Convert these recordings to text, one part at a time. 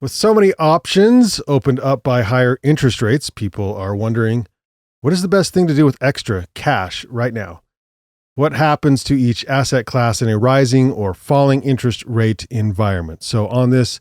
With so many options opened up by higher interest rates, people are wondering, what is the best thing to do with extra cash right now? What happens to each asset class in a rising or falling interest rate environment? So on this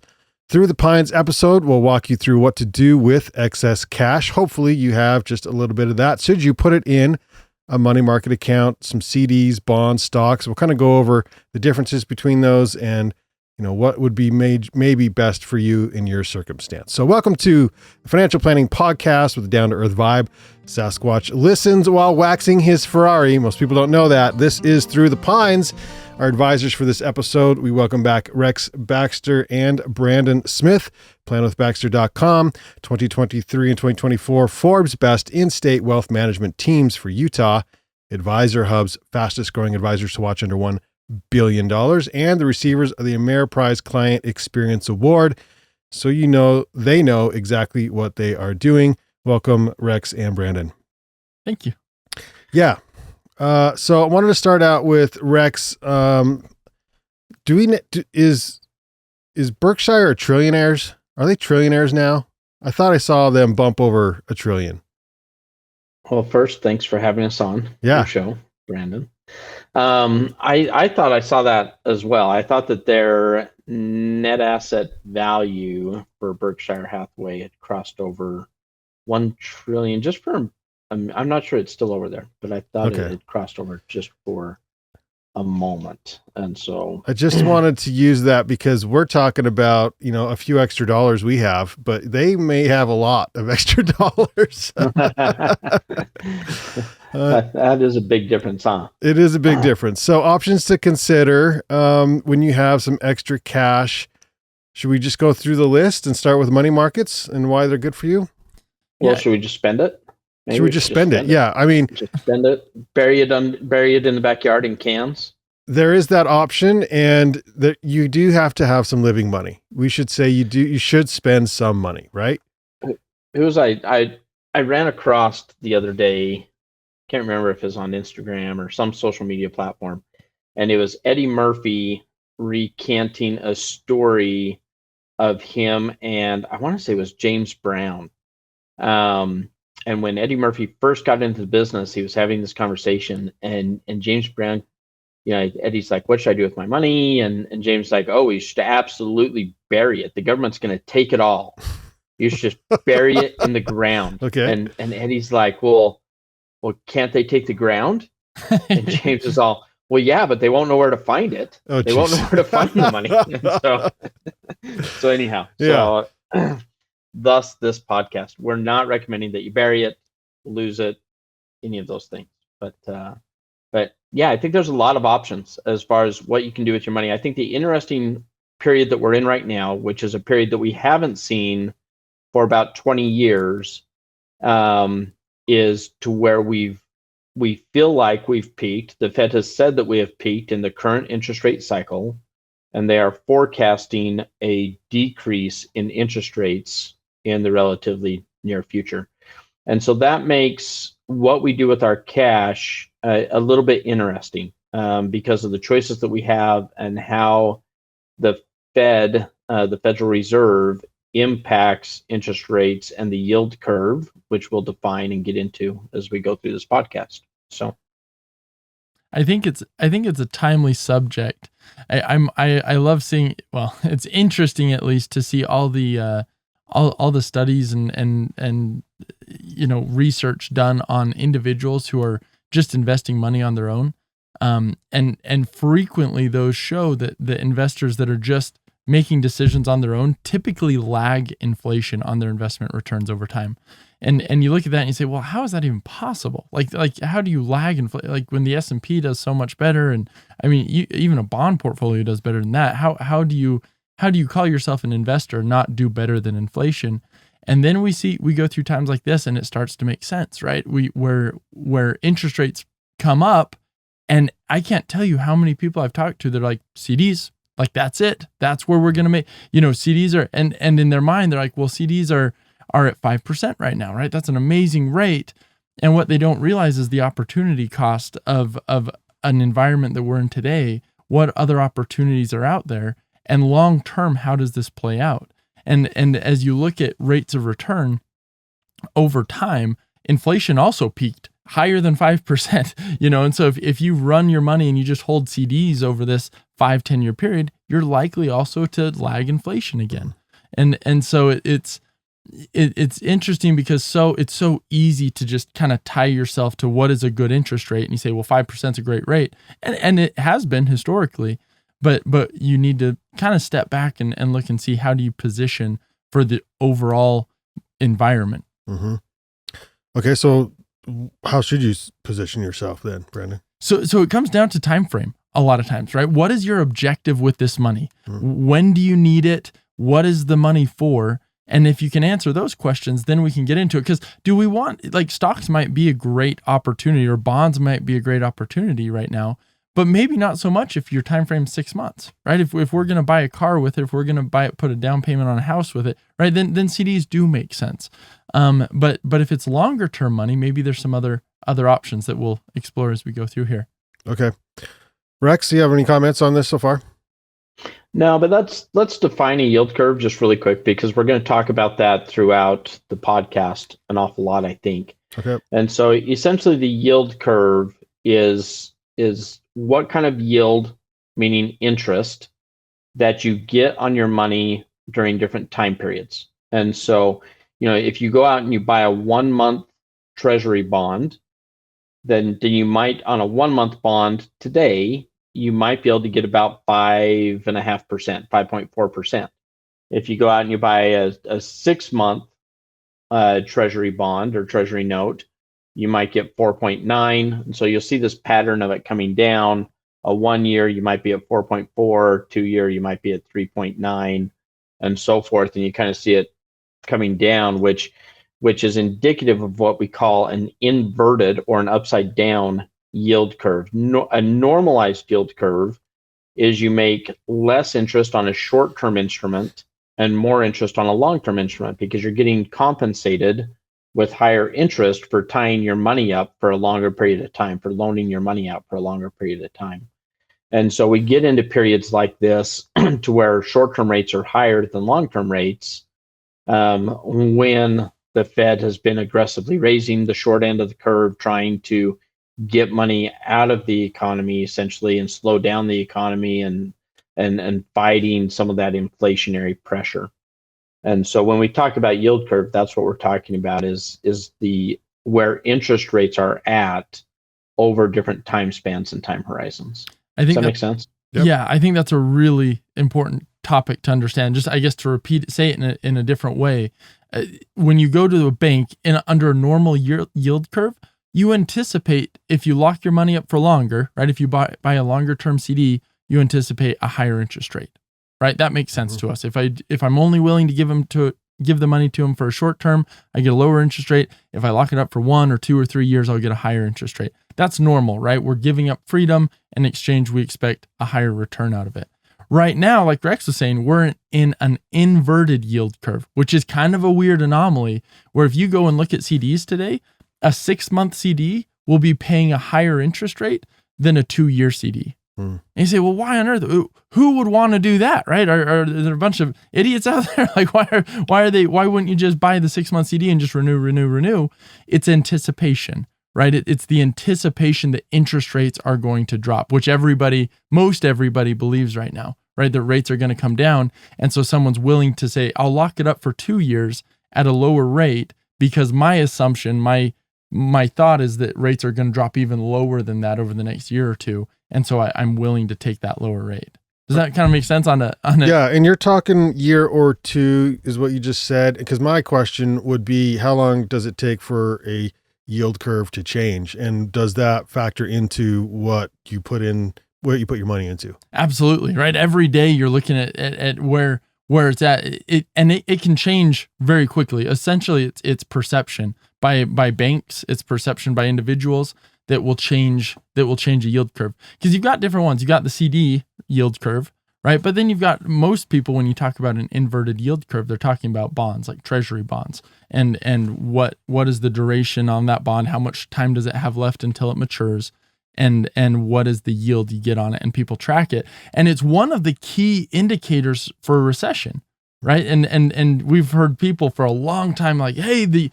Through the Pines episode, we'll walk you through what to do with excess cash. Hopefully you have just a little bit of that. Should you put it in a money market account, some CDs, bonds, stocks? We'll kind of go over the differences between those and what would be maybe best for you in your circumstance. So welcome to the Financial Planning Podcast with a down-to-earth vibe. Sasquatch listens while waxing his Ferrari. Most people don't know that. This is Through the Pines. Our advisors for this episode, we welcome back Rex.m.Baxter and Brandyn Smith, planwithbaxter.com, 2023 and 2024 Forbes Best In-State Wealth Management Teams for Utah, Advisor Hub's fastest growing advisors to watch under $1 billion, and the receivers of the Ameriprise Client Experience Award. So they know exactly what they are doing. Welcome, Rex and Brandyn. Thank you. Yeah. So I wanted to start out with Rex. Is Berkshire a trillionaires? Are they trillionaires now? I thought I saw them bump over $1 trillion. Well, first, thanks for having us on your show, Brandyn. I thought I saw that as well. I thought that their net asset value for Berkshire Hathaway had crossed over 1 trillion just for, I'm not sure it's still over there, but I thought it had crossed over just for a moment. And so I just wanted to use that because we're talking about, a few extra dollars we have, but they may have a lot of extra dollars. That is a big difference, huh? It is a big difference. So options to consider when you have some extra cash. Should we just go through the list and start with money markets and why they're good for you? Well, should we just spend it? Maybe should we just spend it? Yeah. I mean, just spend it, bury it in the backyard in cans. There is that option, and that you do have to have some living money. We should say you should spend some money, right? It was I ran across the other day, can't remember if it was on Instagram or some social media platform, and it was Eddie Murphy recanting a story of him, and I want to say it was James Brown. And when Eddie Murphy first got into the business, he was having this conversation, and James Brown, Eddie's like, what should I do with my money? And James is like, oh, you should absolutely bury it. The government's going to take it all. You should just bury it in the ground. Okay. And Eddie's like, well, can't they take the ground? And James is all, well, yeah, but they won't know where to find it. Oh, they won't know where to find the money. So anyhow, yeah. So thus this podcast, we're not recommending that you bury it, lose it, any of those things. But yeah, I think there's a lot of options as far as what you can do with your money. I think the interesting period that we're in right now, which is a period that we haven't seen for about 20 years, is to where we feel like we've peaked. The Fed has said that we have peaked in the current interest rate cycle, and they are forecasting a decrease in interest rates in the relatively near future. And so that makes what we do with our cash a little bit interesting because of the choices that we have and how the Fed, the Federal Reserve, impacts interest rates and the yield curve, which we'll define and get into as we go through this podcast. So I think it's a timely subject. I love seeing, well, it's interesting at least to see all the studies and research done on individuals who are just investing money on their own. And frequently those show that the investors that are just making decisions on their own typically lag inflation on their investment returns over time. And you look at that and you say, well, how is that even possible? Like how do you lag inflation? Like when the S&P does so much better, and I mean, even a bond portfolio does better than that. How do you call yourself an investor and not do better than inflation? And then we go through times like this and it starts to make sense, right? Where interest rates come up, and I can't tell you how many people I've talked to, they're like, CDs, like that's it. That's where we're going to make, CDs are, and in their mind, they're like, well, CDs are at 5% right now, right? That's an amazing rate. And what they don't realize is the opportunity cost of an environment that we're in today. What other opportunities are out there? And long-term, how does this play out? And as you look at rates of return over time, inflation also peaked higher than 5%, and so if you run your money and you just hold CDs over this 5-10 year period, you're likely also to lag inflation again. And so it's interesting because it's so easy to just kind of tie yourself to what is a good interest rate. And you say, well, 5% is a great rate. And it has been historically, but you need to kind of step back and look and see, how do you position for the overall environment? Mm-hmm. Okay. So how should you position yourself then, Brandyn? So it comes down to time frame a lot of times, right? What is your objective with this money? Mm-hmm. When do you need it? What is the money for? And if you can answer those questions, then we can get into it. Because do we want, like, stocks might be a great opportunity, or bonds might be a great opportunity right now, but maybe not so much if your time frame is 6 months, right? If we're going to buy a car with it, if we're going to buy it, put a down payment on a house with it, right? Then CDs do make sense. But if it's longer term money, maybe there's some other options that we'll explore as we go through here. Okay. Rex, do you have any comments on this so far? No, but let's define a yield curve just really quick, because we're going to talk about that throughout the podcast an awful lot, I think. Okay. And so essentially the yield curve is what kind of yield, meaning interest, that you get on your money during different time periods. And so, if you go out and you buy a 1 month treasury bond, then you might, on a 1 month bond today, you might be able to get about 5.5%, 5.4%. If you go out and you buy a 6 month treasury bond or treasury note, you might get 4.9. And so you'll see this pattern of it coming down. A 1 year, you might be at 4.4. 2 year, you might be at 3.9, and so forth. And you kind of see it coming down, which is indicative of what we call an inverted or an upside down yield curve. A normalized yield curve is you make less interest on a short-term instrument and more interest on a long-term instrument, because you're getting compensated with higher interest for tying your money up for a longer period of time, for loaning your money out for a longer period of time. And so we get into periods like this to where short-term rates are higher than long-term rates when the Fed has been aggressively raising the short end of the curve, trying to get money out of the economy essentially and slow down the economy and fighting some of that inflationary pressure. And so when we talk about yield curve, that's what we're talking about is the where interest rates are at over different time spans and time horizons. Does that make sense? Yep. Yeah, I think that's a really important topic to understand. Just, I guess, to say it in a different way. When you go to a bank under a normal yield curve, you anticipate, if you lock your money up for longer, right? If you buy a longer term CD, you anticipate a higher interest rate, right? That makes sense to us. If I'm only willing to give the money to them for a short term, I get a lower interest rate. If I lock it up for 1 or 2 or 3 years, I'll get a higher interest rate. That's normal, right? We're giving up freedom. In exchange, we expect a higher return out of it. Right now, like Rex was saying, we're in an inverted yield curve, which is kind of a weird anomaly, where if you go and look at CDs today, a 6 month CD will be paying a higher interest rate than a 2 year CD. And you say, well, why on earth? Who would want to do that, right? Are there a bunch of idiots out there? Like, why wouldn't you just buy the 6 month CD and just renew? It's anticipation, right? It's the anticipation that interest rates are going to drop, which most everybody believes right now, right? The rates are going to come down. And so someone's willing to say, I'll lock it up for 2 years at a lower rate, because my assumption, my thought is that rates are going to drop even lower than that over the next year or two. And so I'm willing to take that lower rate. Does that kind of make sense on a Yeah, and you're talking year or two is what you just said, because my question would be, how long does it take for a yield curve to change? And does that factor into what you put your money into? Absolutely, right? Every day you're looking at where it's at, it can change very quickly. Essentially, it's perception by banks, it's perception by individuals that will change a yield curve. Because you've got different ones. You've got the CD yield curve, right? But then you've got most people, when you talk about an inverted yield curve, they're talking about bonds, like treasury bonds, and what is the duration on that bond? How much time does it have left until it matures? And what is the yield you get on it? And people track it. And it's one of the key indicators for a recession, right? And we've heard people for a long time like, hey, the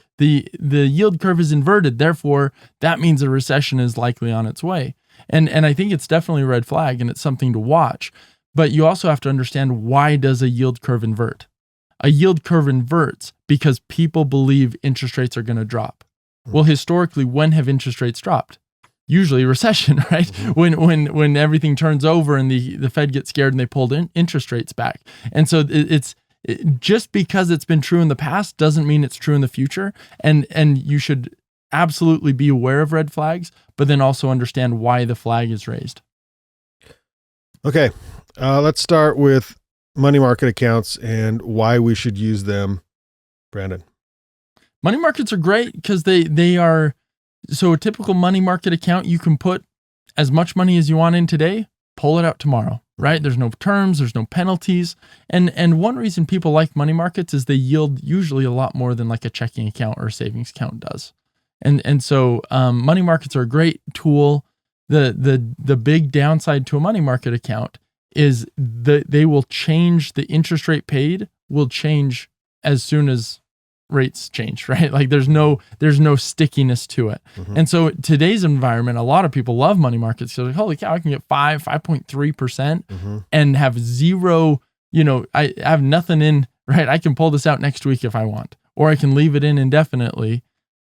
yield curve is inverted, therefore that means a recession is likely on its way. And I think it's definitely a red flag, and it's something to watch. But you also have to understand, why does a yield curve invert? A yield curve inverts because people believe interest rates are going to drop. Well, historically, when have interest rates dropped? Usually recession, right? Mm-hmm. When everything turns over and the Fed gets scared and they pulled interest rates back. And so just because it's been true in the past doesn't mean it's true in the future. And you should absolutely be aware of red flags, but then also understand why the flag is raised. Okay, let's start with money market accounts and why we should use them. Brandon. Money markets are great because they are, so a typical money market account, you can put as much money as you want in today, pull it out tomorrow, right? There's no terms, there's no penalties. And one reason people like money markets is they yield usually a lot more than like a checking account or a savings account does. And so money markets are a great tool. The big downside to a money market account is that they will change, the interest rate paid will change as soon as rates change, right? Like there's no stickiness to it. Mm-hmm. And so today's environment, a lot of people love money markets. So like, holy cow, I can get 5.3% mm-hmm. and have zero, I have nothing in, right? I can pull this out next week if I want, or I can leave it in indefinitely.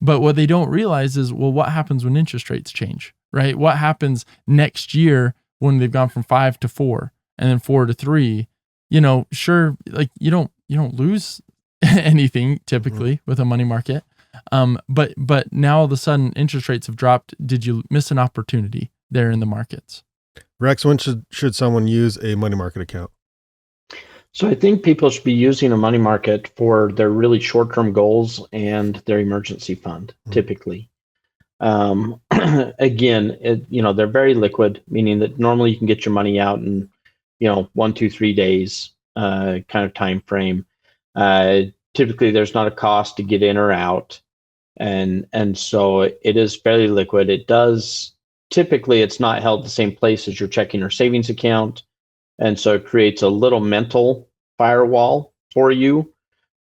But what they don't realize is, well, what happens when interest rates change, right? What happens next year when they've gone from 5 to 4 and then 4 to 3? Sure, like you don't lose anything typically with a money market. But now all of a sudden interest rates have dropped. Did you miss an opportunity there in the markets? Rex, when should someone use a money market account? So I think people should be using a money market for their really short-term goals and their emergency fund, typically. Again, they're very liquid, meaning that normally you can get your money out in, 1, 2, 3 days kind of time frame. Typically, there's not a cost to get in or out, and so it is fairly liquid. It does typically, it's not held the same place as your checking or savings account. And so it creates a little mental firewall for you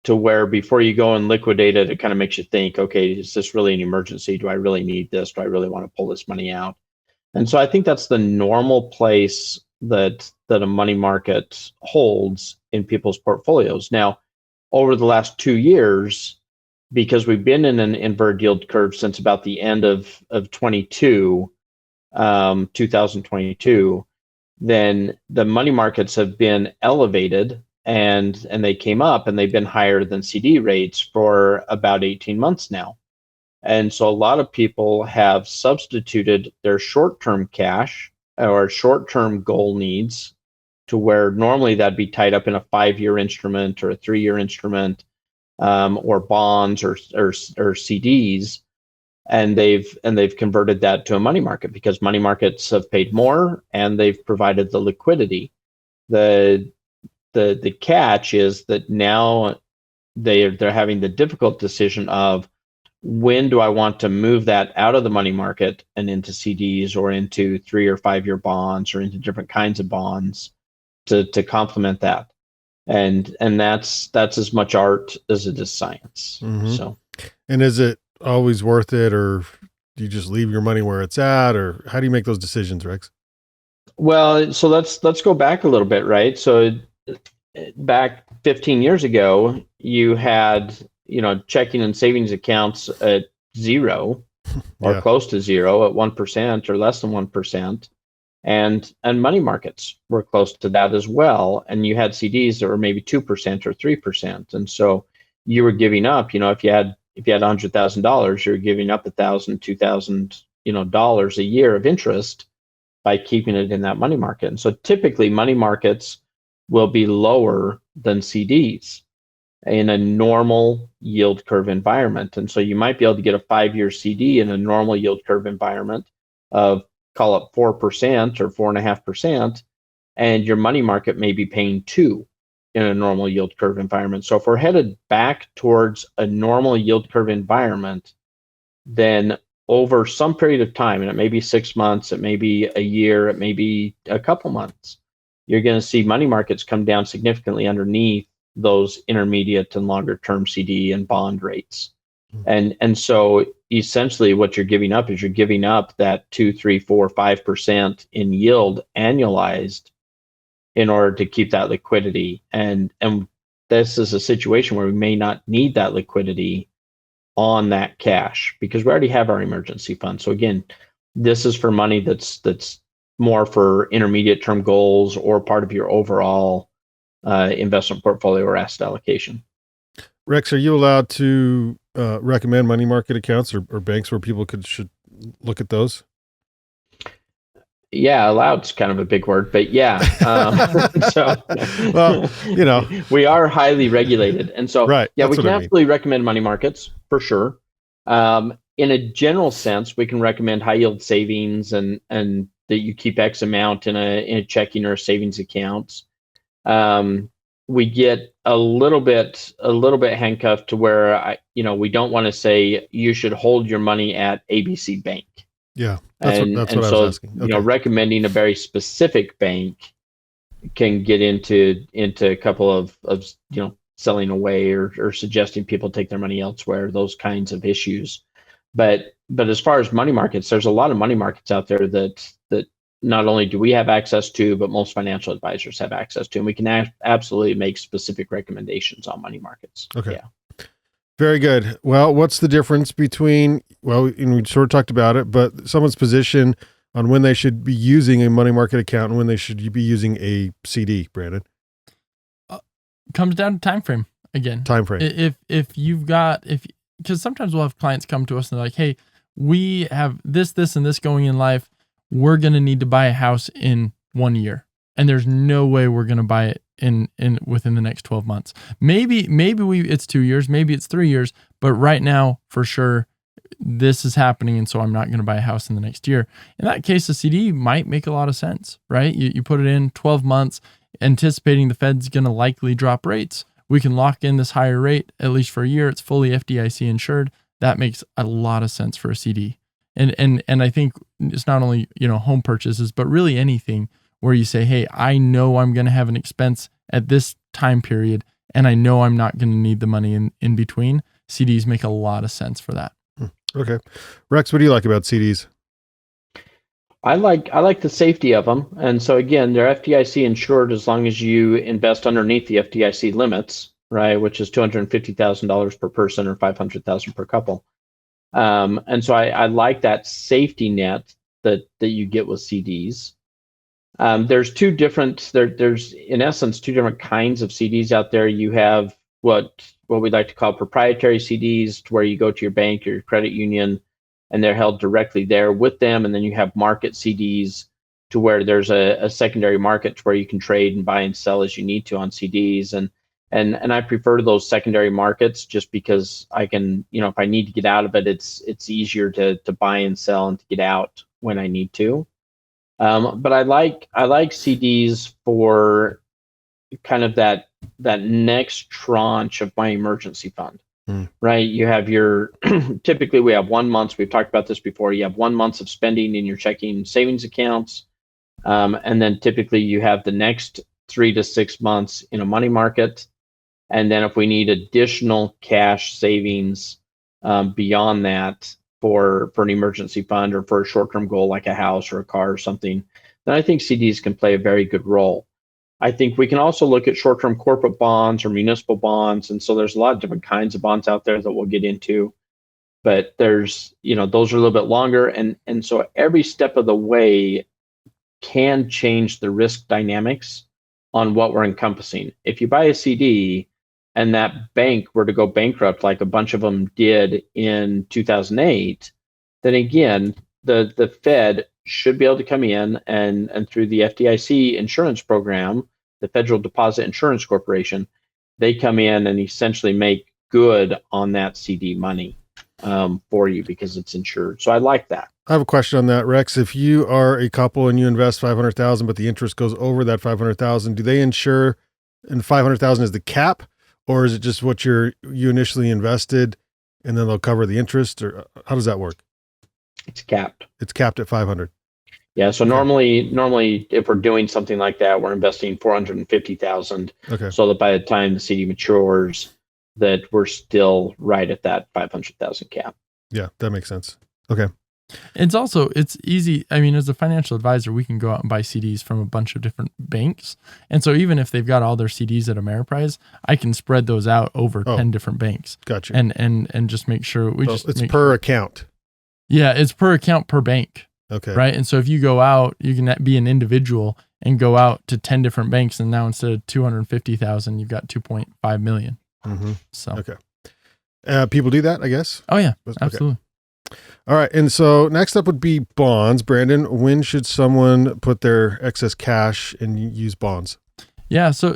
to where before you go and liquidate it, it kind of makes you think, okay, is this really an emergency? Do I really need this? Do I really want to pull this money out? And so I think that's the normal place that a money market holds in people's portfolios. Now, over the last 2 years, because we've been in an inverted yield curve since about the end of 2022, then the money markets have been elevated and they came up and they've been higher than CD rates for about 18 months now. And so a lot of people have substituted their short-term cash or short-term goal needs to where normally that'd be tied up in a 5-year instrument or a 3-year instrument, or bonds or CDs. And they've converted that to a money market because money markets have paid more and they've provided the liquidity. The catch is that now they're having the difficult decision of, when do I want to move that out of the money market and into CDs or into 3 or 5 year bonds or into different kinds of bonds to complement that. And that's as much art as it is science. Mm-hmm. So, and is it always worth it, or do you just leave your money where it's at, or how do you make those decisions, Rex? Well, so let's go back a little bit, right? So back 15 years ago, you had, checking and savings accounts at 0 or close to 0, at 1% or less than 1. And money markets were close to that as well. And you had CDs that were maybe 2% or 3%. And so you were giving up, if you had $100,000, you're giving up $1,000, $2,000, dollars a year of interest by keeping it in that money market. And so typically money markets will be lower than CDs in a normal yield curve environment. And so you might be able to get a 5-year CD in a normal yield curve environment of, call it 4% or 4.5%, and your money market may be paying 2% in a normal yield curve environment. So if we're headed back towards a normal yield curve environment, then over some period of time, and it may be 6 months, it may be a year, it may be a couple months, you're going to see money markets come down significantly underneath those intermediate and longer term CD and bond rates. Mm-hmm. And so essentially what you're giving up is you're giving up that 2, 3, 4, 5% in yield annualized in order to keep that liquidity. And this is a situation where we may not need that liquidity on that cash because we already have our emergency fund. So again, this is for money that's more for intermediate term goals or part of your overall investment portfolio or asset allocation. Rex, are you allowed to recommend money market accounts or banks where people should look at those? Yeah, alloud's kind of a big word, but yeah. So, well, we are highly regulated, and so right, yeah, we can absolutely recommend money markets for sure. In a general sense, we can recommend high yield savings and that you keep X amount in a checking or a savings account. We get a little bit handcuffed to where we don't want to say you should hold your money at ABC Bank. Yeah, that's what I was asking. Okay. Recommending a very specific bank can get into a couple of selling away or suggesting people take their money elsewhere, those kinds of issues. But as far as money markets, there's a lot of money markets out there that not only do we have access to, but most financial advisors have access to, and we can absolutely make specific recommendations on money markets. Okay. Yeah. Very good. Well, what's the difference between, and we sort of talked about it, but someone's position on when they should be using a money market account and when they should be using a CD, Brandon? Comes down to time frame again. Time frame. Because sometimes we'll have clients come to us and they're like, hey, we have this, and this going in life. We're going to need to buy a house in 1 year. And there's no way we're going to buy it in within the next 12 months. Maybe it's 2 years, maybe it's 3 years, but right now for sure this is happening. And so I'm not going to buy a house in the next year. In that case, a CD might make a lot of sense, right? You put it in 12 months, anticipating the Fed's going to likely drop rates. We can lock in this higher rate, at least for a year. It's fully FDIC insured. That makes a lot of sense for a CD. And I think it's not only, home purchases, but really anything where you say, hey, I know I'm going to have an expense at this time period, and I know I'm not going to need the money in between. CDs make a lot of sense for that. Okay. Rex, what do you like about CDs? I like the safety of them. And so again, they're FDIC insured as long as you invest underneath the FDIC limits, right? Which is $250,000 per person or $500,000 per couple. And so I like that safety net that you get with CDs. There's there's in essence two different kinds of CDs out there. You have what we like to call proprietary CDs, where you go to your bank or your credit union and they're held directly there with them. And then you have market CDs to where there's a secondary market to where you can trade and buy and sell as you need to on CDs. And I prefer those secondary markets just because I can, if I need to get out of it, it's easier to buy and sell and to get out when I need to. But I like CDs for kind of that next tranche of my emergency fund, right? You have typically we have 1 month. We've talked about this before. You have 1 month of spending in your checking savings accounts. And then typically you have the next 3 to 6 months in a money market. And then if we need additional cash savings beyond that for an emergency fund or for a short-term goal like a house or a car or something, then I think CDs can play a very good role. I think we can also look at short-term corporate bonds or municipal bonds. And so there's a lot of different kinds of bonds out there that we'll get into. But there's, those are a little bit longer. And so every step of the way can change the risk dynamics on what we're encompassing. If you buy a CD and that bank were to go bankrupt like a bunch of them did in 2008, then again, the Fed should be able to come in and through the FDIC insurance program, the Federal Deposit Insurance Corporation, they come in and essentially make good on that CD money for you because it's insured. So I like that. I have a question on that, Rex. If you are a couple and you invest $500,000, but the interest goes over that $500,000, do they insure, and $500,000 is the cap, or is it just what you initially invested, and then they'll cover the interest, or how does that work? It's capped. It's capped at 500. Yeah. So normally, if we're doing something like that, we're investing $450,000. Okay. So that by the time the CD matures, that we're still right at that 500,000 cap. Yeah, that makes sense. Okay. It's easy. I mean, as a financial advisor, we can go out and buy CDs from a bunch of different banks. And so even if they've got all their CDs at Ameriprise, I can spread those out over 10 different banks. Gotcha. And just make sure it's per account. Yeah, it's per account per bank. Okay. Right. And so if you go out, you can be an individual and go out to 10 different banks. And now instead of 250,000, you've got 2.5 million. Mm-hmm. So, okay. People do that, I guess. Oh yeah, absolutely. Okay. All right. And so next up would be bonds. Brandon, when should someone put their excess cash and use bonds? Yeah. So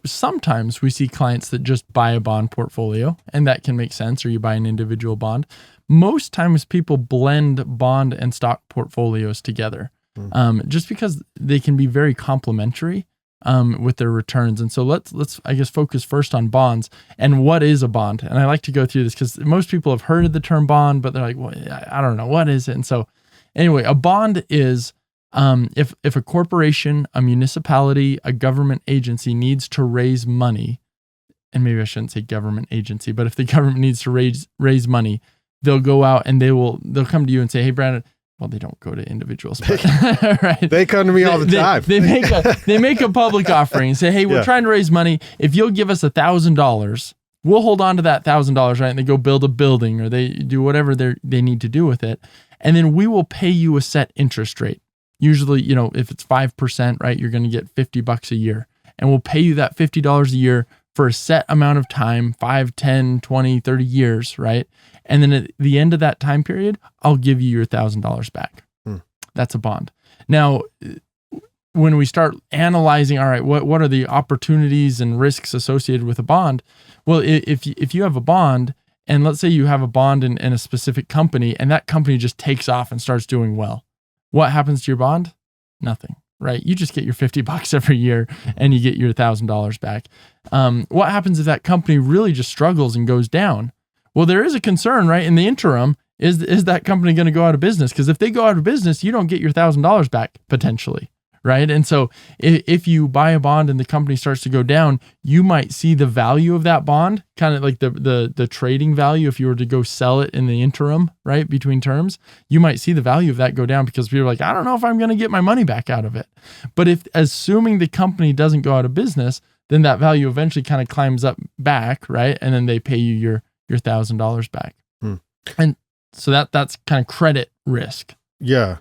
sometimes we see clients that just buy a bond portfolio, and that can make sense, or you buy an individual bond. Most times people blend bond and stock portfolios together, just because they can be very complementary with their returns. And so let's I guess focus first on bonds and what is a bond. And I like to go through this because most people have heard of the term bond, but they're like, well, I don't know, what is it? And so anyway, a bond is if a corporation, a municipality, a government agency needs to raise money, and maybe I shouldn't say government agency, but if the government needs to raise money, they'll go out and they'll come to you and say, hey, Brandon. Well, they don't go to individuals, but, right? They come to me all the time. They make a public offering and say, hey, we're trying to raise money. If you'll give us $1,000, we'll hold on to that $1,000, right? And they go build a building or they do whatever they need to do with it. And then we will pay you a set interest rate. Usually, if it's 5%, right, you're going to get $50 a year. And we'll pay you that $50 a year for a set amount of time, 5, 10, 20, 30 years, right? And then at the end of that time period, I'll give you your $1,000 back. That's a bond. Now, when we start analyzing, all right, what are the opportunities and risks associated with a bond? Well, if you have a bond, and let's say you have a bond in a specific company, and that company just takes off and starts doing well, what happens to your bond? Nothing. Right? You just get your $50 every year and you get your $1,000 back. What happens if that company really just struggles and goes down? Well, there is a concern, right? In the interim, is that company going to go out of business? Because if they go out of business, you don't get your $1,000 back potentially, right? And so if you buy a bond and the company starts to go down, you might see the value of that bond, kind of like the trading value. If you were to go sell it in the interim, right, between terms, you might see the value of that go down because people are like, I don't know if I'm going to get my money back out of it. But if assuming the company doesn't go out of business, then that value eventually kind of climbs up back, right? And then they pay you your $1,000 back. And so that's kind of credit risk. Yeah.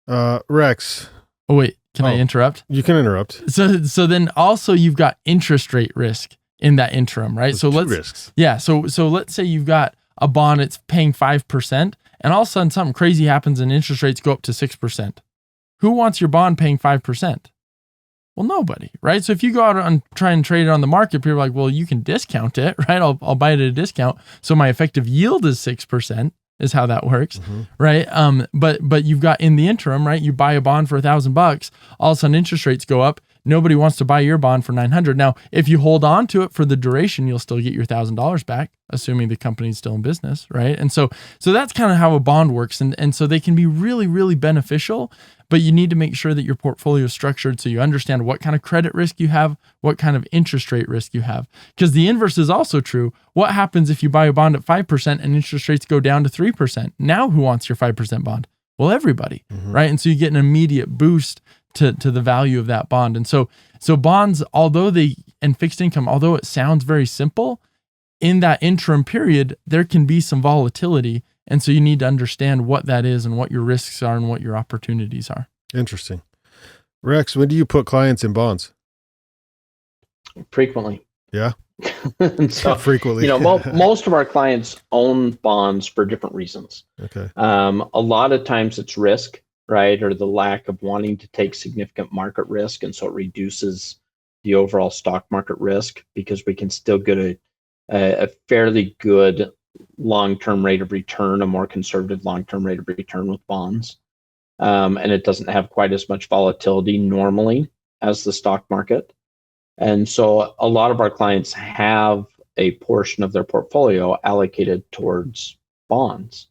Rex. Oh, wait, can I interrupt? You can interrupt. So then also you've got interest rate risk in that interim, right? So let's risks. Yeah. So let's say you've got a bond, it's paying 5%, and all of a sudden something crazy happens and interest rates go up to 6%. Who wants your bond paying 5%? Well, nobody, right? So if you go out and try and trade it on the market, people are like, well, you can discount it, right? I'll buy it at a discount. So my effective yield is 6%. Is how that works, right? But you've got in the interim, right? You buy a bond for $1,000, all of a sudden interest rates go up. Nobody wants to buy your bond for $900. Now, if you hold on to it for the duration, you'll still get your $1,000 back, assuming the company's still in business, right? And so that's kind of how a bond works, and so they can be really, really beneficial. But you need to make sure that your portfolio is structured so you understand what kind of credit risk you have, what kind of interest rate risk you have. Because the inverse is also true. What happens if you buy a bond at 5% and interest rates go down to 3%? Now who wants your 5% bond? Well, everybody, right? And so you get an immediate boost to the value of that bond. And so bonds, and fixed income, although it sounds very simple, in that interim period, there can be some volatility. And so you need to understand what that is and what your risks are and what your opportunities are. Interesting. Rex, when do you put clients in bonds? Frequently. Yeah. So, frequently. Most of our clients own bonds for different reasons. Okay. A lot of times it's risk, right? Or the lack of wanting to take significant market risk. And so it reduces the overall stock market risk because we can still get a fairly good long-term rate of return, a more conservative long-term rate of return with bonds. And it doesn't have quite as much volatility normally as the stock market. And so a lot of our clients have a portion of their portfolio allocated towards bonds.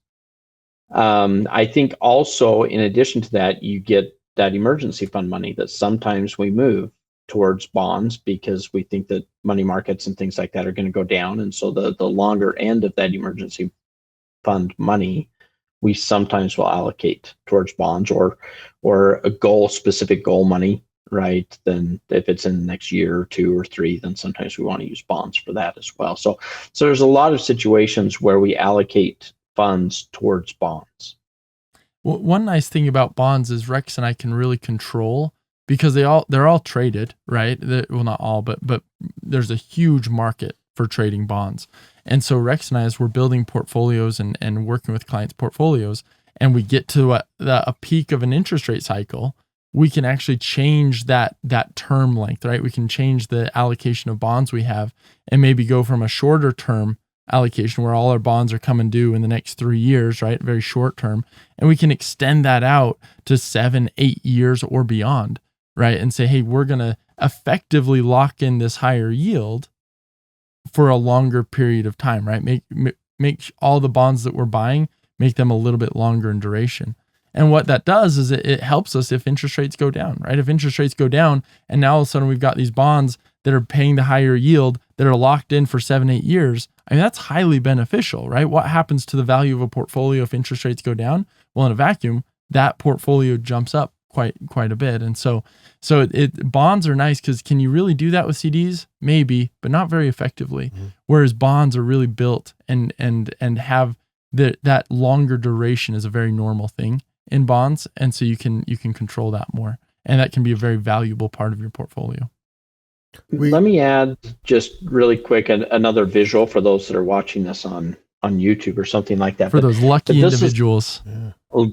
I think also, in addition to that, you get that emergency fund money that sometimes we move towards bonds because we think that money markets and things like that are going to go down. And so the longer end of that emergency fund money, we sometimes will allocate towards bonds or a specific goal money, right? Then if it's in the next year or 2 or 3, then sometimes we want to use bonds for that as well. So there's a lot of situations where we allocate funds towards bonds. Well, one nice thing about bonds is Rex and I can really control, because they're all traded, right? Well, not all, but there's a huge market for trading bonds. And so Rex and I, as we're building portfolios and working with clients' portfolios, and we get to a peak of an interest rate cycle, we can actually change that term length, right? We can change the allocation of bonds we have and maybe go from a shorter term allocation where all our bonds are coming due in the next 3 years, right? Very short term. And we can extend that out to 7, 8 years or beyond, right? And say, hey, we're going to effectively lock in this higher yield for a longer period of time, right? Make all the bonds that we're buying, make them a little bit longer in duration. And what that does is it helps us if interest rates go down, right? If interest rates go down and now all of a sudden we've got these bonds that are paying the higher yield that are locked in for 7, 8 years, I mean, that's highly beneficial, right? What happens to the value of a portfolio if interest rates go down? Well, in a vacuum, that portfolio jumps up quite a bit. And so bonds are nice because can you really do that with CDs? Maybe, but not very effectively. Mm-hmm. Whereas bonds are really built and have that longer duration is a very normal thing in bonds. And so you can control that more. And that can be a very valuable part of your portfolio. Let me add just really quick another visual for those that are watching this on YouTube or something like that. For those lucky individuals.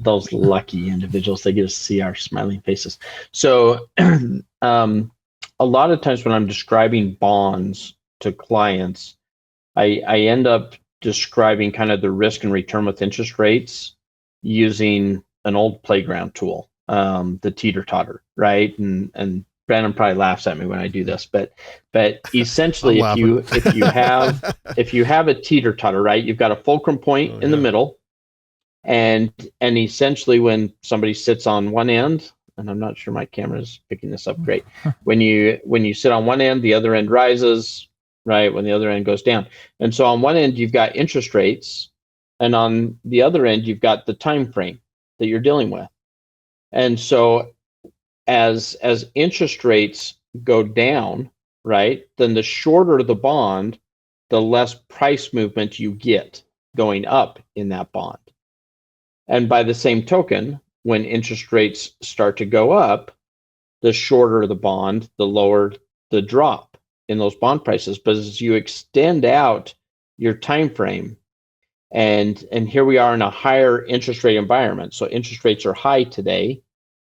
Those lucky individuals, they get to see our smiling faces. So a lot of times when I'm describing bonds to clients, I end up describing kind of the risk and return with interest rates using an old playground tool, the teeter-totter, right? And Brandon probably laughs at me when I do this, but essentially, if you have a teeter-totter, right, you've got a fulcrum point in the middle, and essentially when somebody sits on one end, and I'm not sure my camera is picking this up great, when you sit on one end, the other end rises, right? When the other end goes down, and so on one end you've got interest rates, and on the other end you've got the time frame that you're dealing with, and so as interest rates go down, right, then the shorter the bond, the less price movement you get going up in that bond. And by the same token, when interest rates start to go up, the shorter the bond, the lower the drop in those bond prices. But as you extend out your time frame, and here we are in a higher interest rate environment. So interest rates are high today.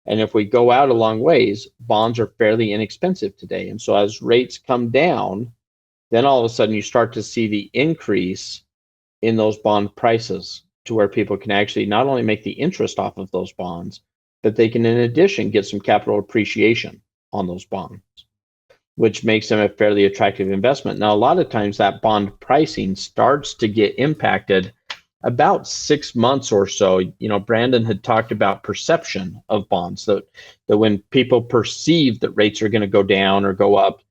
And if we go out a long ways, bonds are fairly inexpensive today. And so as rates come down, then all of a sudden you start to see the increase in those bond prices to where people can actually not only make the interest off of those bonds, but they can in addition get some capital appreciation on those bonds, which makes them a fairly attractive investment. Now, a lot of times that bond pricing starts to get impacted about 6 months or so. You know, Brandon had talked about perception of bonds, that when people perceive that rates are going to go down or go up,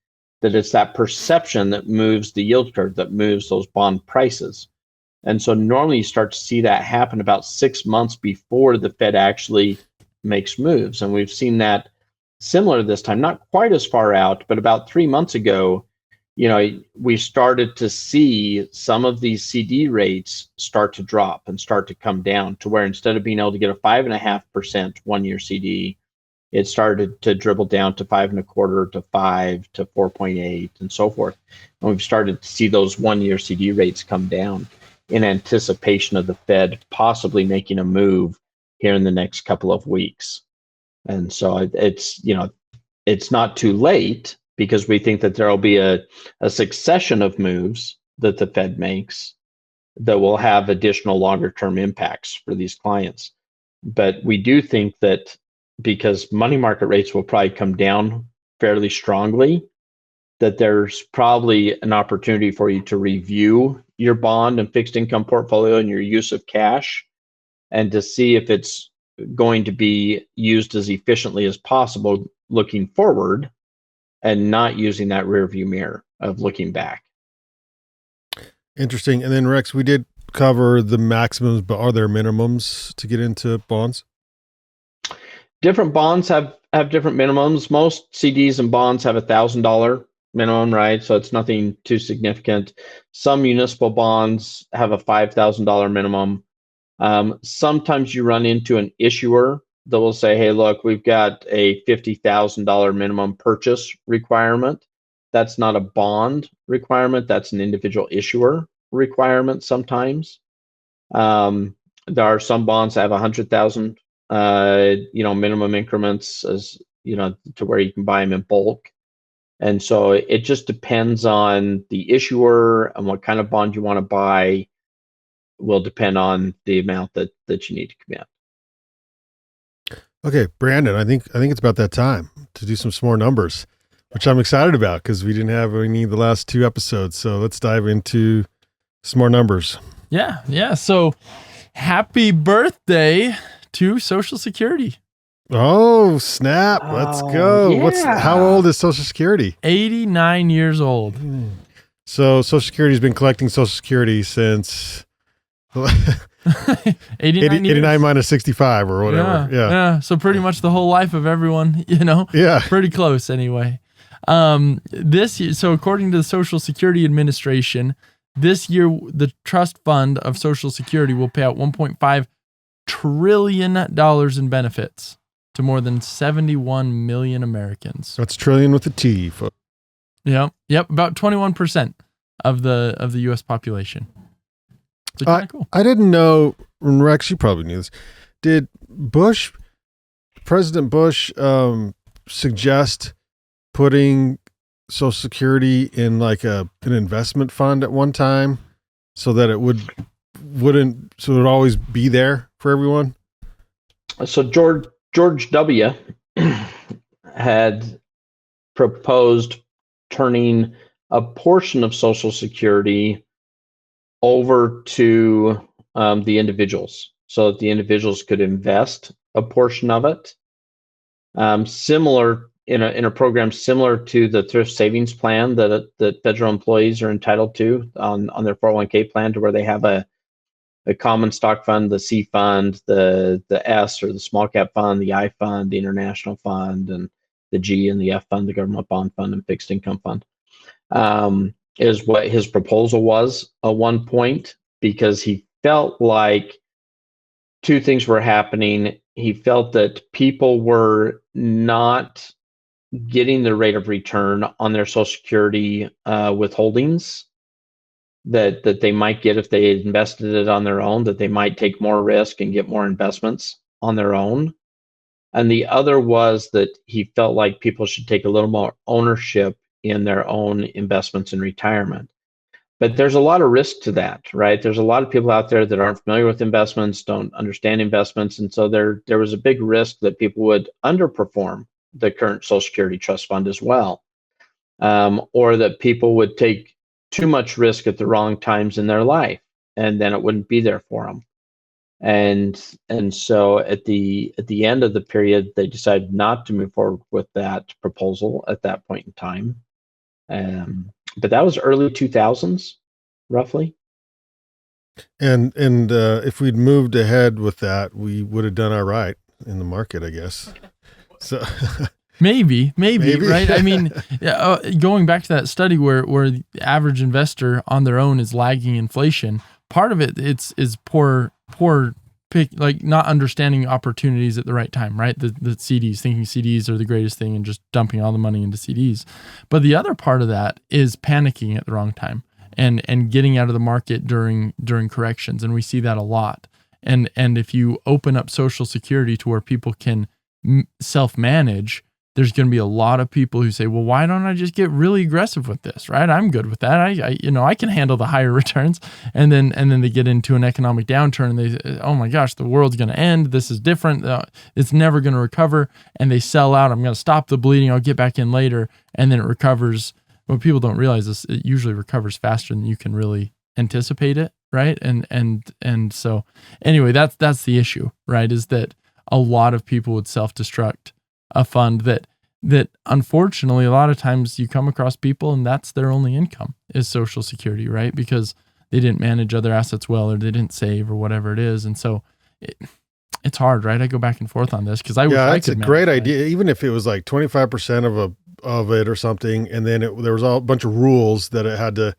that it's that perception that moves the yield curve, that moves those bond prices. And so normally you start to see that happen about 6 months before the Fed actually makes moves. And we've seen that similar this time, not quite as far out, but about 3 months ago, you know, we started to see some of these CD rates start to drop and start to come down to where instead of being able to get a 5.5% 1-year CD, it started to dribble down to 5.25% to 5 to 4.8 and so forth. And we've started to see those 1-year CD rates come down in anticipation of the Fed possibly making a move here in the next couple of weeks. And so it's, you know, it's not too late, because we think that there will be a succession of moves that the Fed makes that will have additional longer term impacts for these clients. But we do think that because money market rates will probably come down fairly strongly, that there's probably an opportunity for you to review your bond and fixed income portfolio and your use of cash and to see if it's going to be used as efficiently as possible looking forward and not using that rear view mirror of looking back. Interesting. And then Rex, we did cover the maximums, but are there minimums to get into bonds? Different bonds have different minimums. Most CDs and bonds have $1,000 minimum, right? So it's nothing too significant. Some municipal bonds have a $5,000 minimum. Sometimes you run into an issuer that will say, hey, look, we've got a $50,000 minimum purchase requirement. That's not a bond requirement. That's an individual issuer requirement sometimes. There are some bonds that have 100,000 minimum increments, as to where you can buy them in bulk. And so it just depends on the issuer and what kind of bond you want to buy will depend on the amount that you need to commit. Okay, Brandon, I think it's about that time to do some more numbers, which I'm excited about because we didn't have any the last 2 episodes. So let's dive into some more numbers. Yeah. So happy birthday to Social Security. Oh, snap. Let's go. Yeah. How old is Social Security? 89 years old. So Social Security has been collecting Social Security since 89 minus 65 or whatever. Yeah. So pretty much the whole life of everyone, Yeah. Pretty close anyway. This year, so according to the Social Security Administration, this year, the trust fund of Social Security will pay out $1.5 trillion in benefits to more than 71 million Americans. That's trillion with a T. Yep. About 21% of the U.S. population. So kind of cool. I didn't know, Rex, you probably knew this. Did President Bush, suggest putting Social Security in like an investment fund at one time so that it would always be there for everyone? So George W. had proposed turning a portion of Social Security over to the individuals so that the individuals could invest a portion of it. Similar in a program similar to the thrift savings plan that federal employees are entitled to on their 401k plan, to where they have a common stock fund, the C fund, the S or the small cap fund, the I fund, the international fund, and the G and the F fund, the government bond fund and fixed income fund, is what his proposal was at one point, because he felt like 2 things were happening. He felt that people were not getting the rate of return on their Social Security withholdings that they might get if they invested it on their own, that they might take more risk and get more investments on their own. And the other was that he felt like people should take a little more ownership in their own investments in retirement. But there's a lot of risk to that, right? There's a lot of people out there that aren't familiar with investments, don't understand investments. And so there was a big risk that people would underperform the current Social Security trust fund as well. Or that people would take too much risk at the wrong times in their life, and then it wouldn't be there for them. And so at the end of the period, they decided not to move forward with that proposal at that point in time. But that was early 2000s, roughly. And if we'd moved ahead with that, we would have done all right in the market, I guess. So maybe, right? I mean, going back to that study where the average investor on their own is lagging inflation, part of it is poor pick, like not understanding opportunities at the right time, right? The CDs, thinking CDs are the greatest thing and just dumping all the money into CDs. But the other part of that is panicking at the wrong time and getting out of the market during corrections. And we see that a lot. And if you open up Social Security to where people can self-manage, there's going to be a lot of people who say, well, why don't I just get really aggressive with this, right? I'm good with that. I can handle the higher returns. And then they get into an economic downturn and they say, oh my gosh, the world's going to end. This is different. It's never going to recover. And they sell out. I'm going to stop the bleeding. I'll get back in later. And then it recovers. What people don't realize is it usually recovers faster than you can really anticipate it, right? And so anyway, that's the issue, right? Is that a lot of people would self-destruct a fund that unfortunately a lot of times you come across people and that's their only income is Social Security, right? Because they didn't manage other assets well, or they didn't save, or whatever it is. And so it's hard, right? I go back and forth on this because I wish I could. It's a great idea. Even if it was like 25% of it or something, and then there was a bunch of rules that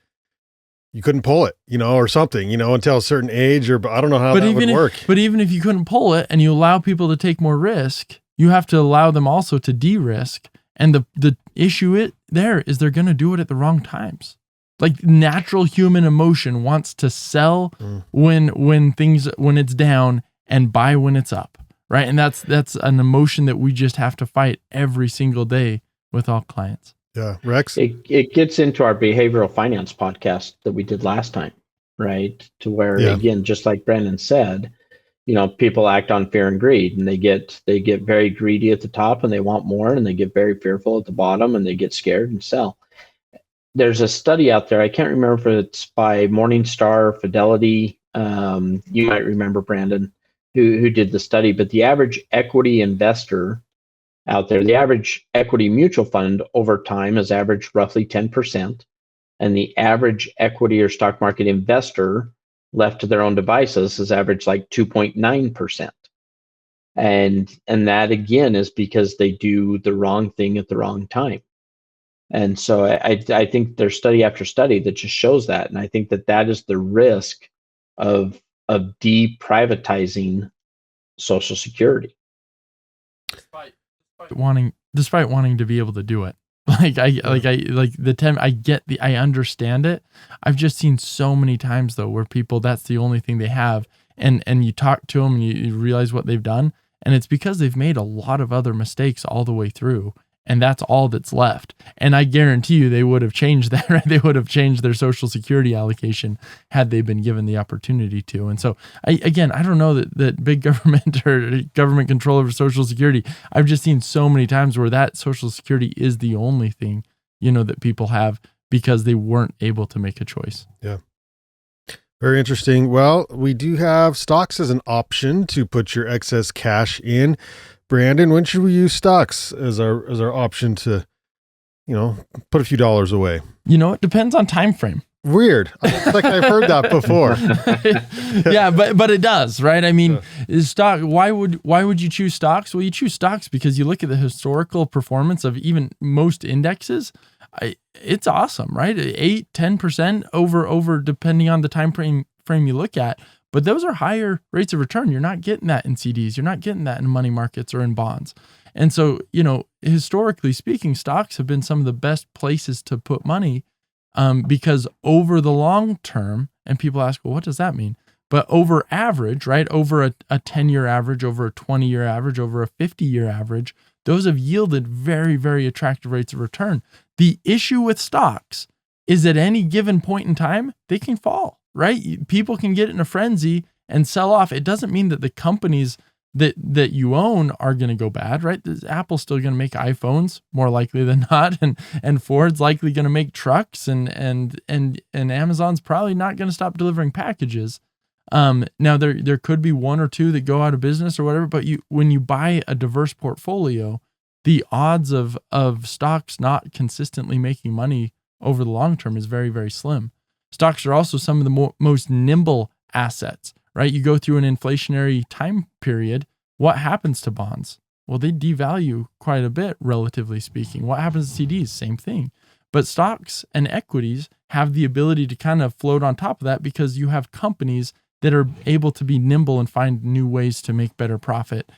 you couldn't pull it, or something, until a certain age, or I don't know how that would work. But even if you couldn't pull it and you allow people to take more risk, you have to allow them also to de-risk. And the issue there is they're going to do it at the wrong times. Like natural human emotion wants to sell when it's down and buy when it's up, right? And that's an emotion that we just have to fight every single day with all clients. Yeah, Rex? It gets into our behavioral finance podcast that we did last time, right? To where, again, just like Brandon said, people act on fear and greed, and they get very greedy at the top and they want more, and they get very fearful at the bottom and they get scared and sell. There's a study out there, I can't remember if it's by Morningstar or Fidelity. You might remember, Brandon, who did the study, but the average equity investor out there, the average equity mutual fund over time has averaged roughly 10%, and the average equity or stock market investor left to their own devices has averaged like 2.9%. And that again is because they do the wrong thing at the wrong time. And so I think there's study after study that just shows that. And I think that is the risk of deprivatizing Social Security. Despite wanting to be able to do it. I understand it. I've just seen so many times though, where people, that's the only thing they have. And you talk to them and you realize what they've done. And it's because they've made a lot of other mistakes all the way through. And that's all that's left. And I guarantee you they would have changed that, right? They would have changed their Social Security allocation had they been given the opportunity to. And so, I don't know that big government or government control over Social Security, I've just seen so many times where that Social Security is the only thing, that people have because they weren't able to make a choice. Yeah. Very interesting. Well, we do have stocks as an option to put your excess cash in. Brandon, when should we use stocks as our option to, put a few dollars away? It depends on time frame. Weird. It's like I've heard that before. Yeah, but it does, right? I mean, stock. Why would you choose stocks? Well, you choose stocks because you look at the historical performance of even most indexes. It's awesome, right? 8-10% over depending on the time frame you look at. But those are higher rates of return. You're not getting that in CDs. You're not getting that in money markets or in bonds. And so, historically speaking, stocks have been some of the best places to put money because over the long term, and people ask, well, what does that mean? But over average, right? Over a 10-year average, over a 20-year average, over a 50-year average, those have yielded very, very attractive rates of return. The issue with stocks is at any given point in time, they can fall. Right? People can get in a frenzy and sell off. It doesn't mean that the companies that you own are going to go bad, right? Apple's still going to make iPhones more likely than not, and Ford's likely going to make trucks, and Amazon's probably not going to stop delivering packages. Now there could be one or two that go out of business or whatever, but when you buy a diverse portfolio, the odds of stocks not consistently making money over the long term is very, very slim. Stocks are also some of the most nimble assets, right? You go through an inflationary time period. What happens to bonds? Well, they devalue quite a bit, relatively speaking. What happens to CDs? Same thing. But stocks and equities have the ability to kind of float on top of that because you have companies that are able to be nimble and find new ways to make better profit,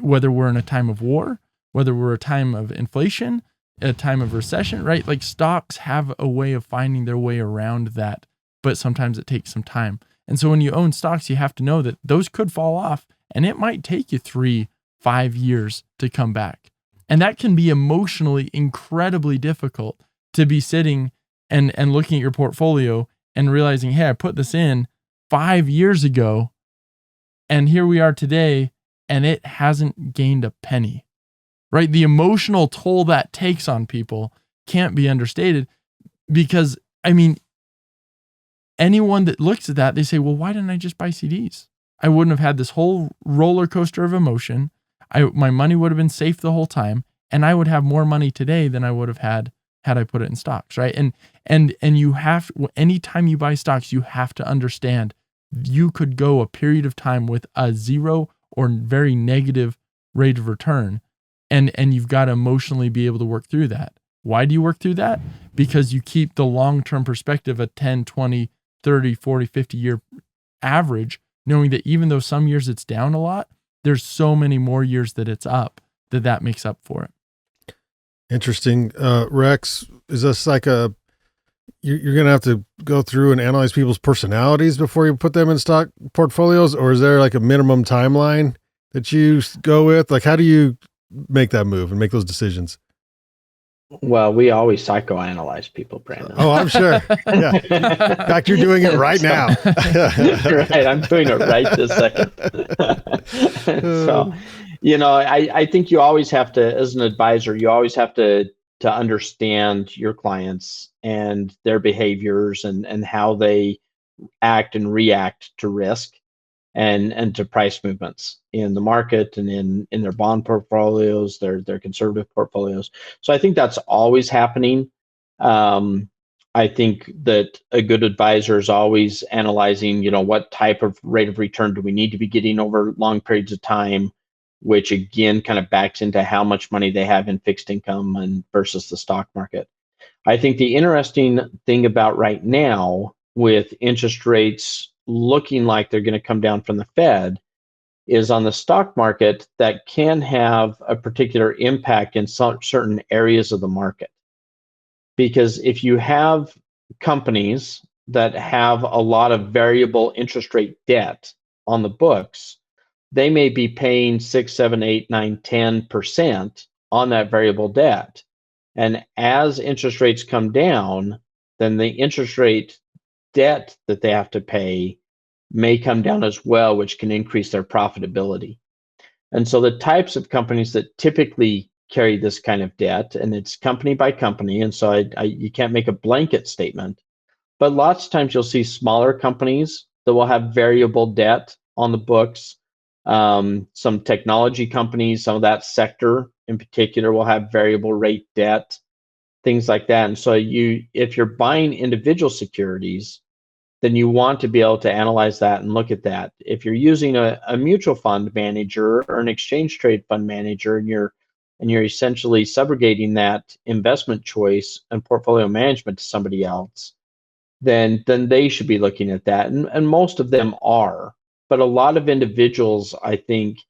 whether we're in a time of war, whether we're a time of inflation, a time of recession, right? Like stocks have a way of finding their way around that, but sometimes it takes some time. And so when you own stocks, you have to know that those could fall off and it might take you 3-5 years to come back. And that can be emotionally incredibly difficult to be sitting and looking at your portfolio and realizing, hey, I put this in 5 years ago and here we are today and it hasn't gained a penny. Right? The emotional toll that takes on people can't be understated because, I mean, anyone that looks at that, they say, well, why didn't I just buy CDs? I wouldn't have had this whole roller coaster of emotion. My money would have been safe the whole time, and I would have more money today than I would have had I put it in stocks, right? And you have, anytime you buy stocks, you have to understand you could go a period of time with a zero or very negative rate of return, and you've got to emotionally be able to work through that. Why do you work through that? Because you keep the long-term perspective, a 10, 20, 30, 40, 50 year average, knowing that even though some years it's down a lot, there's so many more years that it's up that makes up for it. Interesting. Rex, is this like you're going to have to go through and analyze people's personalities before you put them in stock portfolios? Or is there like a minimum timeline that you go with? Like, how do you make that move and make those decisions? Well, we always psychoanalyze people, Brandon. Oh, I'm sure. Yeah. In fact, you're doing it right now. Right. I'm doing it right this second. So, I think you always have to, as an advisor, you always have to understand your clients and their behaviors and how they act and react to risk and to price movements in the market and in their bond portfolios, their conservative portfolios. So I think that's always happening. I think that a good advisor is always analyzing, what type of rate of return do we need to be getting over long periods of time, which again kind of backs into how much money they have in fixed income and versus the stock market. I think the interesting thing about right now, with interest rates looking like they're going to come down from the Fed, is on the stock market that can have a particular impact in certain areas of the market. Because if you have companies that have a lot of variable interest rate debt on the books, they may be paying 6, 7, 8, 9, 10% on that variable debt. And as interest rates come down, then the interest rate debt that they have to pay may come down as well, which can increase their profitability. And so the types of companies that typically carry this kind of debt, and it's company by company, and so you can't make a blanket statement, but lots of times you'll see smaller companies that will have variable debt on the books. Some technology companies, some of that sector in particular, will have variable rate debt, things like that. And so if you're buying individual securities, then you want to be able to analyze that and look at that. If you're using a mutual fund manager or an exchange trade fund manager, and you're essentially subrogating that investment choice and portfolio management to somebody else, then they should be looking at that. And most of them are. But a lot of individuals, I think,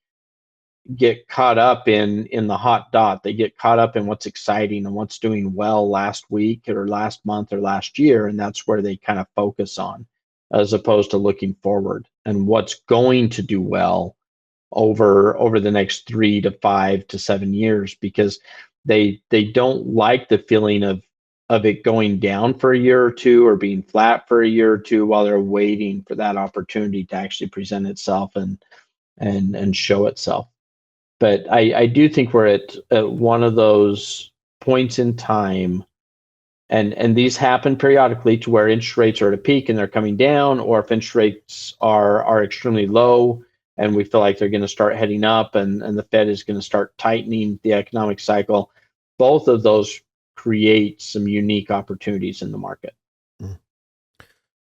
get caught up in the hot dot. They get caught up in what's exciting and what's doing well last week or last month or last year, and that's where they kind of focus on, as opposed to looking forward and what's going to do well over the next 3 to 5 to 7 years, because they don't like the feeling of it going down for a year or two or being flat for a year or two while they're waiting for that opportunity to actually present itself and show itself. But I do think we're at one of those points in time, and these happen periodically, to where interest rates are at a peak and they're coming down, or if interest rates are extremely low and we feel like they're going to start heading up and the Fed is going to start tightening the economic cycle. Both of those create some unique opportunities in the market.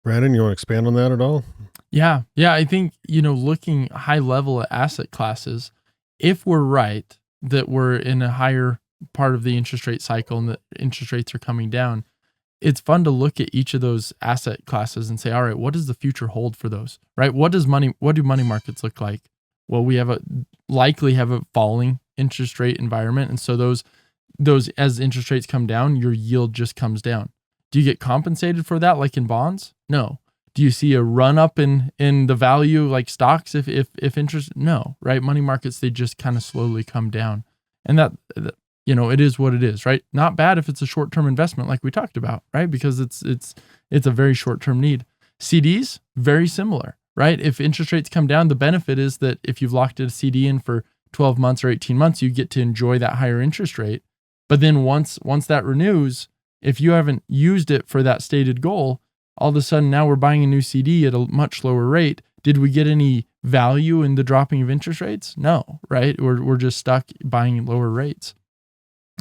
Brandyn, you want to expand on that at all? Yeah. I think, looking high level at asset classes, if we're right that we're in a higher part of the interest rate cycle and that interest rates are coming down, it's fun to look at each of those asset classes and say, all right, what does the future hold for those, right? What do money markets look like? Well, we likely have a falling interest rate environment. And so those, as interest rates come down, your yield just comes down. Do you get compensated for that like in bonds? No. Do you see a run up in the value like stocks if interest? No, right? Money markets, they just kind of slowly come down. And that, it is what it is, right? Not bad if it's a short-term investment like we talked about, right? Because it's a very short-term need. CDs, very similar, right? If interest rates come down, the benefit is that if you've locked a CD in for 12 months or 18 months, you get to enjoy that higher interest rate. But then once that renews, if you haven't used it for that stated goal, all of a sudden now we're buying a new CD at a much lower rate. Did we get any value in the dropping of interest rates? No, right? We're just stuck buying lower rates.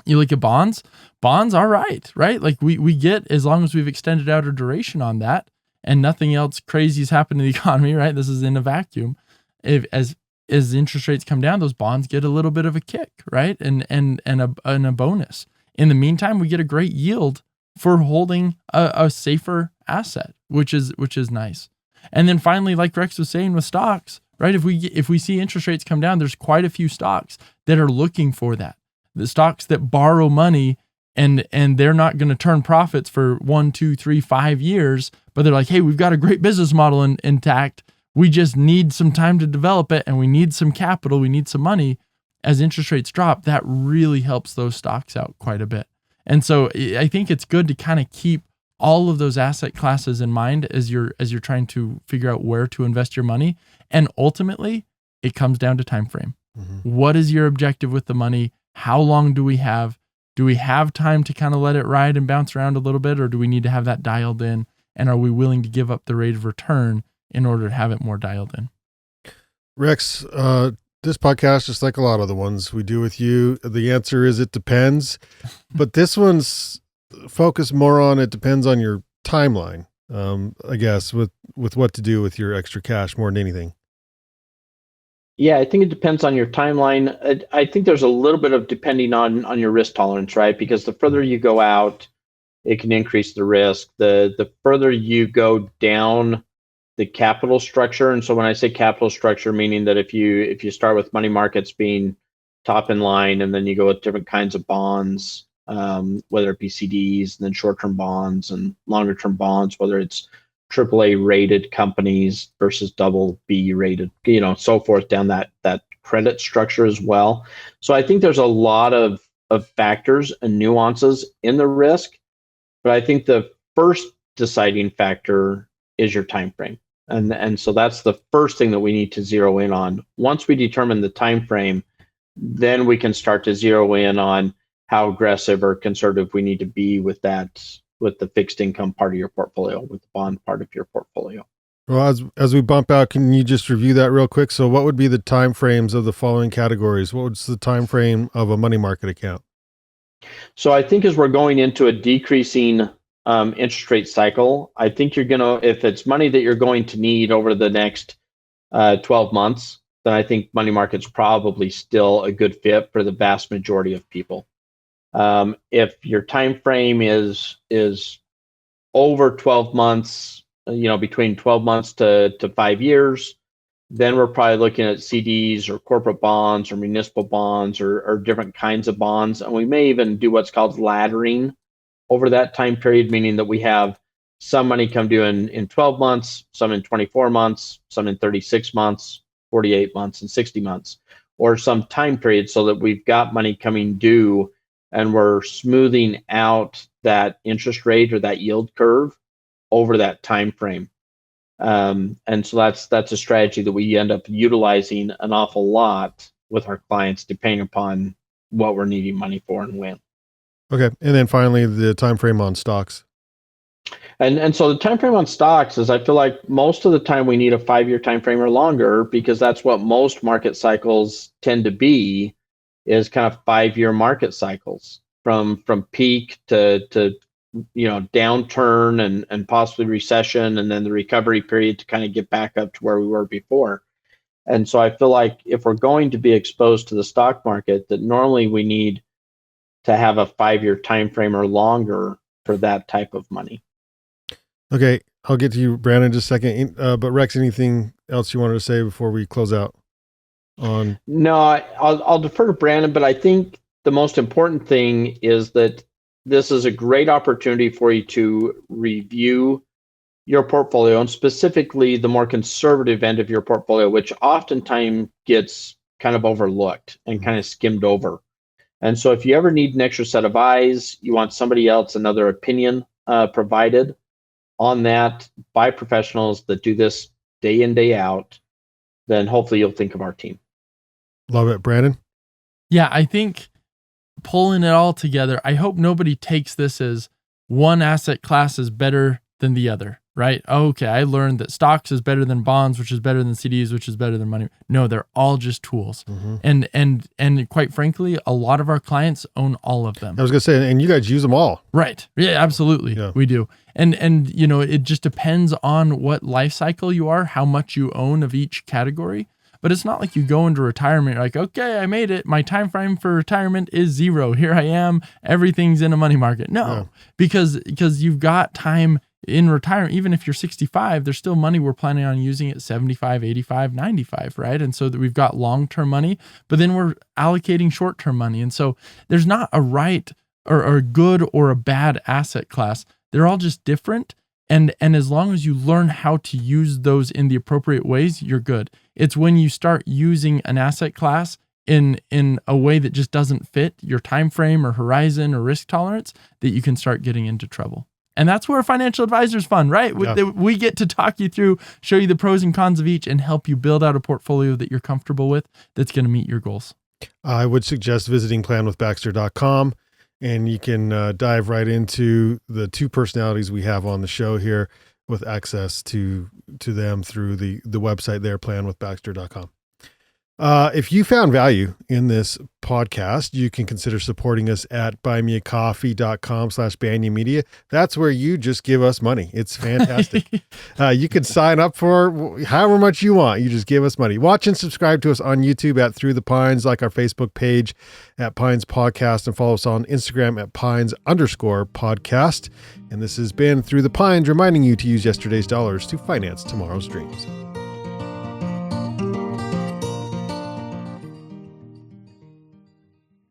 You look at bonds are right? Like we get, as long as we've extended out our duration on that and nothing else crazy has happened to the economy, right? This is in a vacuum. As interest rates come down, those bonds get a little bit of a kick, right? And a bonus. In the meantime, we get a great yield for holding a safer asset, which is nice. And then finally, like Rex was saying with stocks, right? If we see interest rates come down, there's quite a few stocks that are looking for that. The stocks that borrow money and they're not going to turn profits for 1, 2, 3, 5 years, but they're like, hey, we've got a great business model intact. We just need some time to develop it, and we need some capital. We need some money. As interest rates drop, that really helps those stocks out quite a bit. And so I think it's good to kind of keep all of those asset classes in mind as you're trying to figure out where to invest your money. And ultimately, it comes down to time frame. Mm-hmm. What is your objective with the money? How long do we have? Do we have time to kind of let it ride and bounce around a little bit, or do we need to have that dialed in? And are we willing to give up the rate of return in order to have it more dialed in? Rex, this podcast, just like a lot of the ones we do with you, the answer is it depends. But this one's focused more on it depends on your timeline, I guess, with what to do with your extra cash more than anything. Yeah, I think it depends on your timeline. I think there's a little bit of depending on your risk tolerance, right? Because the further you go out, it can increase the risk. The further you go down the capital structure, and so when I say capital structure, meaning that if you start with money markets being top in line, and then you go with different kinds of bonds, whether it be CDs, and then short-term bonds and longer-term bonds, whether it's AAA rated companies versus BB rated, so forth down that credit structure as well. So I think there's a lot of factors and nuances in the risk, but I think the first deciding factor is your time frame. And so that's the first thing that we need to zero in on. Once we determine the time frame, then we can start to zero in on how aggressive or conservative we need to be with the fixed income part of your portfolio, with the bond part of your portfolio. Well, as we bump out, can you just review that real quick? So what would be the time frames of the following categories? What was the time frame of a money market account? So I think as we're going into a decreasing interest rate cycle, I think you're going to, if it's money that you're going to need over the next 12 months, then I think money market's probably still a good fit for the vast majority of people. If your time frame is over 12 months, between 12 months to 5 years, then we're probably looking at CDs or corporate bonds or municipal bonds or different kinds of bonds. And we may even do what's called laddering over that time period, meaning that we have some money come due in 12 months, some in 24 months, some in 36 months, 48 months, and 60 months, or some time period so that we've got money coming due and we're smoothing out that interest rate or that yield curve over that time frame. And so that's a strategy that we end up utilizing an awful lot with our clients, depending upon what we're needing money for and when. Okay, and then finally, the time frame on stocks. And so the time frame on stocks is, I feel like most of the time we need a 5-year time frame or longer, because that's what most market cycles tend to be, is kind of 5-year market cycles from peak to downturn and possibly recession, and then the recovery period to kind of get back up to where we were before. And so I feel like if we're going to be exposed to the stock market, that normally we need to have a 5-year time frame or longer for that type of money. Okay, I'll get to you, Brandyn, in just a second. But Rex, anything else you wanted to say before we close out? No, I'll defer to Brandyn, but I think the most important thing is that this is a great opportunity for you to review your portfolio, and specifically the more conservative end of your portfolio, which oftentimes gets kind of overlooked and kind of skimmed over. And so if you ever need an extra set of eyes, you want somebody else, another opinion provided on that by professionals that do this day in, day out, then hopefully you'll think of our team. Love it. Brandyn? Yeah, I think pulling it all together, I hope nobody takes this as one asset class is better than the other, right? Okay, I learned that stocks is better than bonds, which is better than CDs, which is better than money. No, they're all just tools. And quite frankly, a lot of our clients own all of them. I was going to say, and you guys use them all. Right. Yeah, absolutely. Yeah. We do. And it just depends on what life cycle you are, how much you own of each category. But it's not like you go into retirement, you're like, okay, I made it. My time frame for retirement is 0. Here I am. Everything's in a money market. No, because you've got time in retirement. Even if you're 65, there's still money we're planning on using at 75, 85, 95, right? And so that we've got long-term money, but then we're allocating short-term money. And so there's not a right or a good or a bad asset class. They're all just different. And as long as you learn how to use those in the appropriate ways, you're good. It's when you start using an asset class in a way that just doesn't fit your time frame or horizon or risk tolerance that you can start getting into trouble. And that's where financial advisor's fun, right? Yeah. We get to talk you through, show you the pros and cons of each, and help you build out a portfolio that you're comfortable with that's going to meet your goals. I would suggest visiting planwithbaxter.com. And you can dive right into the 2 personalities we have on the show here with access to them through the website there, planwithbaxter.com. If you found value in this podcast, you can consider supporting us at buymeacoffee.com/Banyan Media. That's where you just give us money. It's fantastic. You can sign up for however much you want. You just give us money. Watch and subscribe to us on YouTube at Through the Pines, like our Facebook page at Pines Podcast, and follow us on Instagram at Pines_podcast. And this has been Through the Pines, reminding you to use yesterday's dollars to finance tomorrow's dreams.